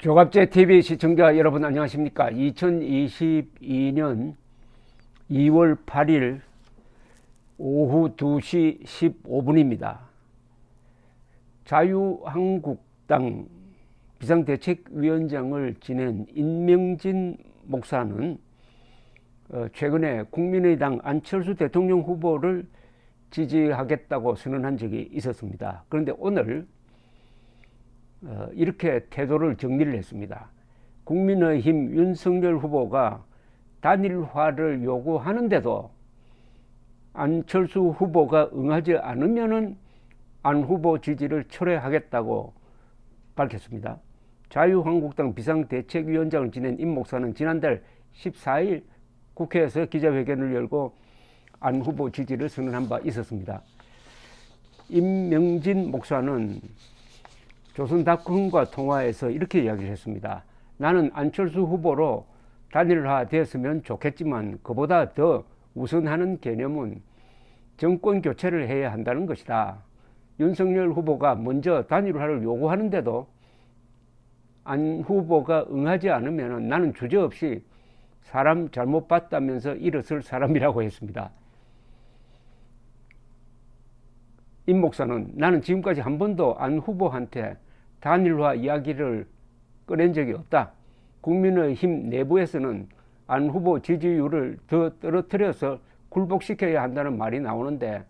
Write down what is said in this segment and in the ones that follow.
조갑제 TV 시청자 여러분 안녕하십니까? 2022년 2월 8일 오후 2시 15분입니다. 자유한국당 비상대책위원장을 지낸 임명진 목사는 최근에 국민의당 안철수 대통령 후보를 지지하겠다고 선언한 적이 있었습니다. 그런데 오늘 이렇게 태도를 정리를 했습니다. 국민의힘 윤석열 후보가 단일화를 요구하는데도 안철수 후보가 응하지 않으면은 안 후보 지지를 철회하겠다고 밝혔습니다. 자유한국당 비상대책위원장을 지낸 임 목사는 지난달 14일 국회에서 기자회견을 열고 안 후보 지지를 선언한 바 있었습니다. 임명진 목사는 조선닷컴과 통화에서 이렇게 이야기를 했습니다. 나는 안철수 후보로 단일화 되었으면 좋겠지만 그보다 더 우선하는 개념은 정권 교체를 해야 한다는 것이다. 윤석열 후보가 먼저 단일화를 요구하는데도 안 후보가 응하지 않으면 나는 주저없이 사람 잘못 봤다면서 일어설 사람이라고 했습니다. 임 목사는 나는 지금까지 한 번도 안 후보한테 단일화 이야기를 꺼낸 적이 없다. 국민의힘 내부에서는 안 후보 지지율을 더 떨어뜨려서 굴복시켜야 한다는 말이 나오는데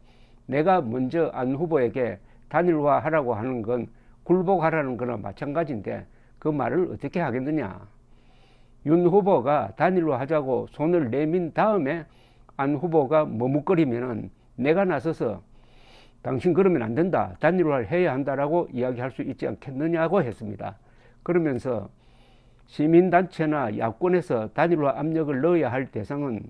내가 먼저 안 후보에게 단일화하라고 하는 건 굴복하라는 거나 마찬가지인데 그 말을 어떻게 하겠느냐. 윤 후보가 단일화하자고 손을 내민 다음에 안 후보가 머뭇거리면은 내가 나서서 당신 그러면 안 된다. 단일화를 해야 한다라고 이야기할 수 있지 않겠느냐고 했습니다. 그러면서 시민단체나 야권에서 단일화 압력을 넣어야 할 대상은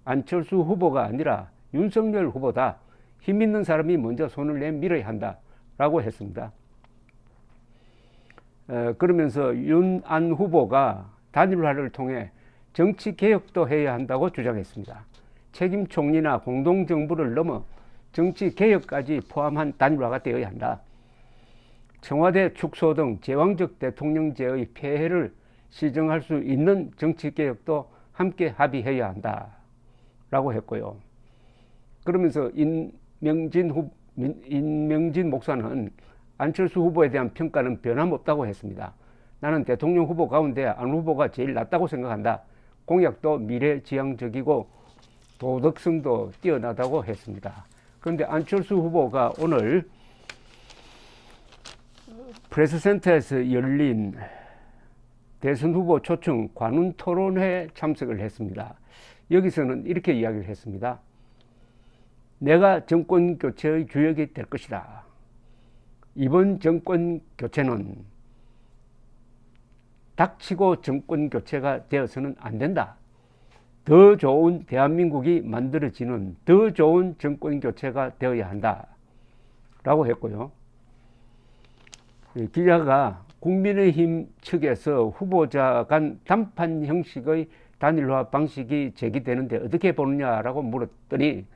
안철수 후보가 아니라 윤석열 후보다. 힘 있는 사람이 먼저 손을 내밀어야 한다라고 했습니다. 그러면서 윤안 후보가 단일화를 통해 정치개혁도 해야 한다고 주장했습니다. 책임 총리나 공동정부를 넘어 정치개혁까지 포함한 단일화가 되어야 한다. 청와대 축소 등 제왕적 대통령제의 폐해를 시정할 수 있는 정치개혁도 함께 합의해야 한다 라고 했고요. 그러면서 임명진 목사는 안철수 후보에 대한 평가는 변함없다고 했습니다. 나는 대통령 후보 가운데 안 후보가 제일 낫다고 생각한다. 공약도 미래지향적이고 도덕성도 뛰어나다고 했습니다. 그런데 안철수 후보가 오늘 프레스센터에서 열린 대선 후보 초청 관훈 토론회에 참석을 했습니다. 여기서는 이렇게 이야기를 했습니다. 내가 정권 교체의 주역이 될 것이다. 이번 정권 교체는 닥치고 정권 교체가 되어서는 안 된다. 더 좋은 대한민국이 만들어지는 더 좋은 정권 교체가 되어야 한다 라고 했고요. 기자가 국민의힘 측에서 후보자 간 단판 형식의 단일화 방식이 제기되는데 어떻게 보느냐라고 물었더니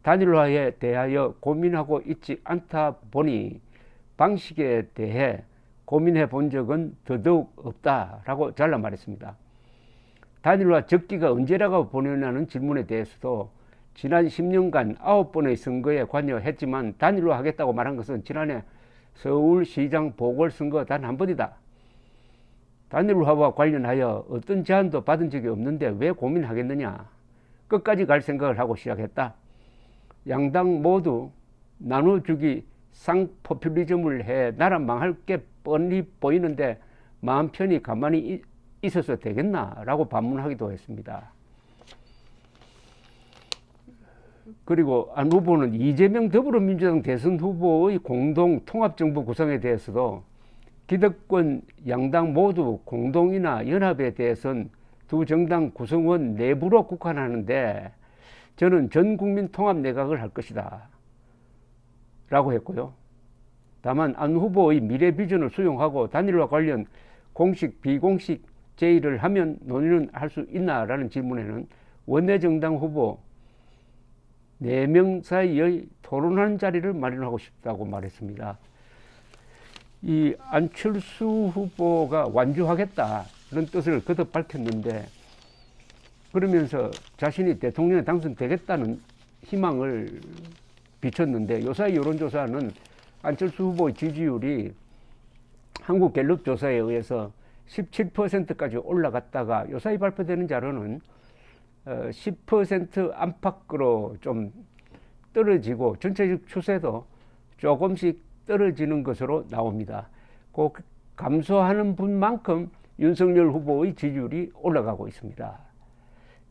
단일화에 대하여 고민하고 있지 않다 보니 방식에 대해 고민해 본 적은 더더욱 없다라고 잘라 말했습니다. 단일화 적기가 언제라고 보느냐는 질문에 대해서도 지난 10년간 9번의 선거에 관여했지만 단일화 하겠다고 말한 것은 지난해 서울시장 보궐선거 단 한 번이다. 단일화와 관련하여 어떤 제안도 받은 적이 없는데 왜 고민하겠느냐. 끝까지 갈 생각을 하고 시작했다. 양당 모두 나눠주기 쌍포퓰리즘을 해 나라 망할 게 뻔히 보이는데 마음 편히 가만히 있어서 되겠나 라고 반문하기도 했습니다. 그리고 안 후보는 이재명 더불어민주당 대선 후보의 공동 통합정부 구성에 대해서도 기득권 양당 모두 공동이나 연합에 대해서는 두 정당 구성원 내부로 국한하는데 저는 전국민 통합 내각을 할 것이다 라고 했고요. 다만 안 후보의 미래 비전을 수용하고 단일화 관련 공식 비공식 제의를 하면 논의는 할 수 있나라는 질문에는 원내정당 후보 4명 사이의 토론하는 자리를 마련하고 싶다고 말했습니다. 이 안철수 후보가 완주하겠다는 뜻을 거듭 밝혔는데, 그러면서 자신이 대통령에 당선되겠다는 희망을 비쳤는데, 요사이 여론조사는 안철수 후보의 지지율이 한국갤럽 조사에 의해서 17%까지 올라갔다가 요사이 발표되는 자료는 10% 안팎으로 좀 떨어지고 전체적 추세도 조금씩 떨어지는 것으로 나옵니다. 그 감소하는 분만큼 윤석열 후보의 지지율이 올라가고 있습니다.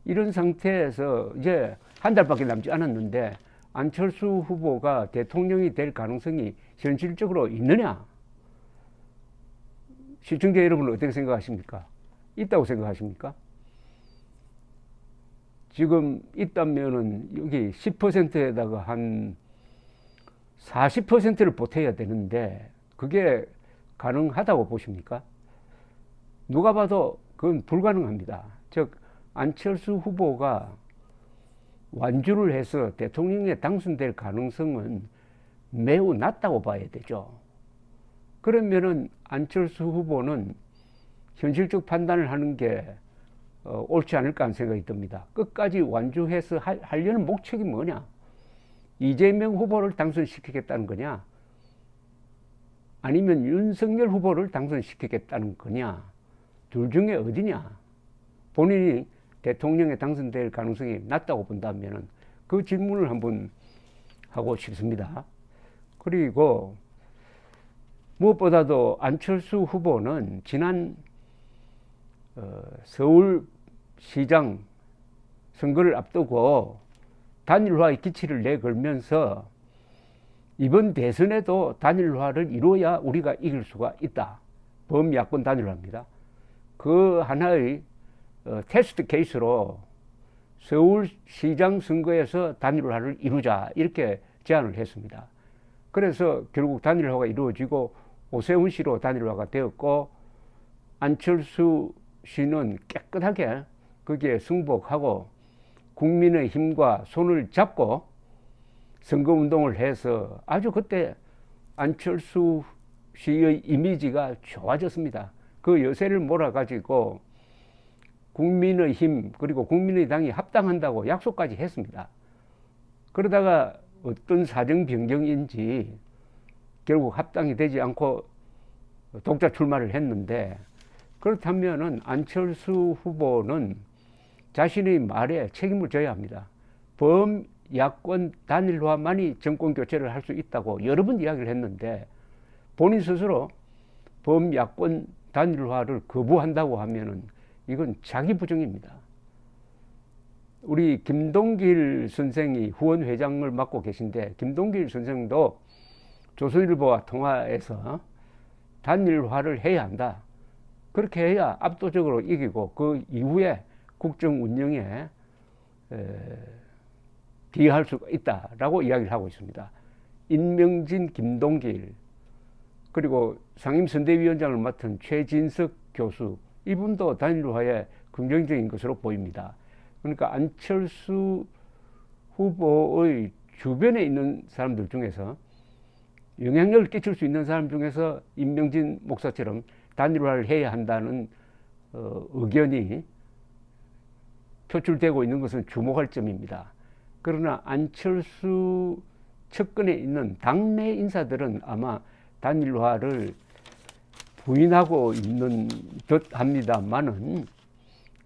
이런 상태에서 이제 한 달밖에 남지 않았는데 안철수 후보가 대통령이 될 가능성이 현실적으로 있느냐? 시청자 여러분은 어떻게 생각하십니까? 있다고 생각하십니까? 지금 있다면은 여기 10%에다가 한 40%를 보태야 되는데 그게 가능하다고 보십니까? 누가 봐도 그건 불가능합니다. 즉 안철수 후보가 완주를 해서 대통령에 당선될 가능성은 매우 낮다고 봐야 되죠. 그러면은 안철수 후보는 현실적 판단을 하는 게 옳지 않을까 하는 생각이 듭니다. 끝까지 완주해서 하려는 목적이 뭐냐? 이재명 후보를 당선시키겠다는 거냐? 아니면 윤석열 후보를 당선시키겠다는 거냐? 둘 중에 어디냐? 본인이 대통령에 당선될 가능성이 낮다고 본다면 그 질문을 한번 하고 싶습니다. 그리고 무엇보다도 안철수 후보는 지난 서울시장 선거를 앞두고 단일화의 기치를 내걸면서 이번 대선에도 단일화를 이루어야 우리가 이길 수가 있다. 범야권 단일화입니다. 그 하나의 테스트 케이스로 서울시장 선거에서 단일화를 이루자 이렇게 제안을 했습니다. 그래서 결국 단일화가 이루어지고 오세훈 씨로 단일화가 되었고 안철수 씨는 깨끗하게 거기에 승복하고 국민의힘과 손을 잡고 선거운동을 해서 아주 그때 안철수 씨의 이미지가 좋아졌습니다. 그 여세를 몰아가지고 국민의힘 그리고 국민의당이 합당한다고 약속까지 했습니다. 그러다가 어떤 사정 변경인지 결국 합당이 되지 않고 독자 출마를 했는데, 그렇다면은 안철수 후보는 자신의 말에 책임을 져야 합니다. 범야권 단일화만이 정권 교체를 할 수 있다고 여러 번 이야기를 했는데 본인 스스로 범야권 단일화를 거부한다고 하면은 이건 자기 부정입니다. 우리 김동길 선생이 후원 회장을 맡고 계신데 김동길 선생도 조선일보와 통화해서 단일화를 해야 한다. 그렇게 해야 압도적으로 이기고 그 이후에 국정 운영에 기여할 수가 있다라고 이야기를 하고 있습니다. 임명진, 김동길 그리고 상임선대위원장을 맡은 최진석 교수, 이분도 단일화에 긍정적인 것으로 보입니다. 그러니까 안철수 후보의 주변에 있는 사람들 중에서 영향력을 끼칠 수 있는 사람 중에서 임명진 목사처럼 단일화를 해야 한다는 의견이 표출되고 있는 것은 주목할 점입니다. 그러나 안철수 측근에 있는 당내 인사들은 아마 단일화를 부인하고 있는 듯 합니다만은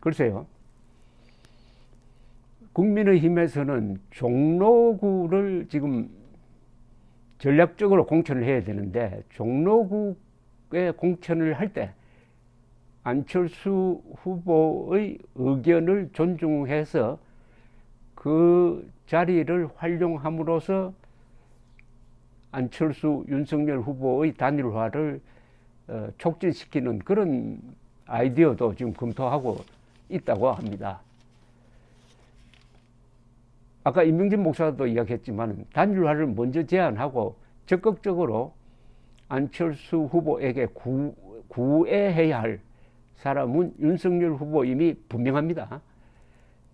글쎄요. 국민의힘에서는 종로구를 지금 전략적으로 공천을 해야 되는데 종로구에 공천을 할 때 안철수 후보의 의견을 존중해서 그 자리를 활용함으로써 안철수, 윤석열 후보의 단일화를 촉진시키는 그런 아이디어도 지금 검토하고 있다고 합니다. 아까 임명진 목사도 이야기했지만 단일화를 먼저 제안하고 적극적으로 안철수 후보에게 구애해야 할 사람은 윤석열 후보임이 분명합니다.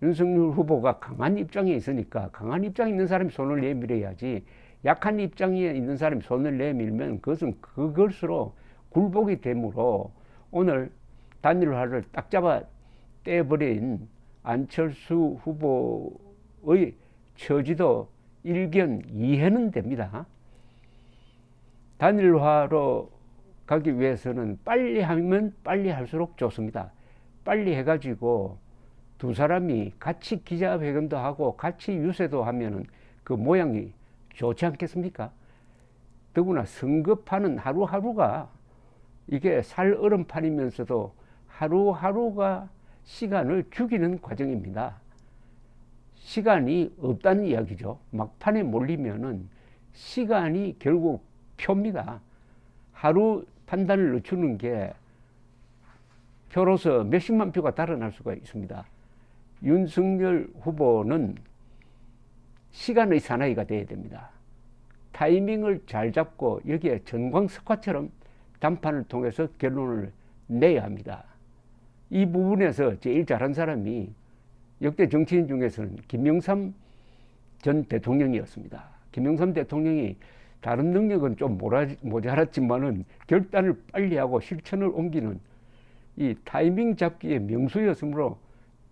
윤석열 후보가 강한 입장에 있으니까 강한 입장에 있는 사람이 손을 내밀어야지 약한 입장에 있는 사람이 손을 내밀면 그것은 그것으로 굴복이 되므로 오늘 단일화를 딱 잡아 떼버린 안철수 후보의 처지도 일견 이해는 됩니다. 단일화로 가기 위해서는 빨리 하면 빨리 할수록 좋습니다. 빨리 해가지고 두 사람이 같이 기자회견도 하고 같이 유세도 하면은 그 모양이 좋지 않겠습니까? 더구나 선거판은 하루하루가 이게 살얼음판이면서도 하루하루가 시간을 죽이는 과정입니다. 시간이 없다는 이야기죠. 막판에 몰리면은 시간이 결국 표입니다. 하루 판단을 늦추는 게 표로서 몇십만 표가 달아날 수가 있습니다. 윤석열 후보는 시간의 사나이가 돼야 됩니다. 타이밍을 잘 잡고 여기에 전광석화처럼 담판을 통해서 결론을 내야 합니다. 이 부분에서 제일 잘한 사람이 역대 정치인 중에서는 김영삼 전 대통령이었습니다. 김영삼 대통령이 다른 능력은 좀 모자랐지만은 결단을 빨리 하고 실천을 옮기는 이 타이밍 잡기의 명수였으므로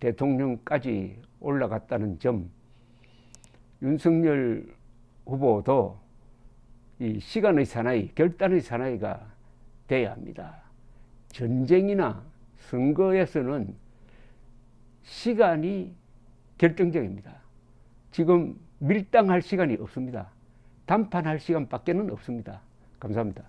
대통령까지 올라갔다는 점, 윤석열 후보도 이 시간의 사나이, 결단의 사나이가 돼야 합니다. 전쟁이나 선거에서는 시간이 결정적입니다. 지금 밀당할 시간이 없습니다. 담판할 시간밖에는 없습니다. 감사합니다.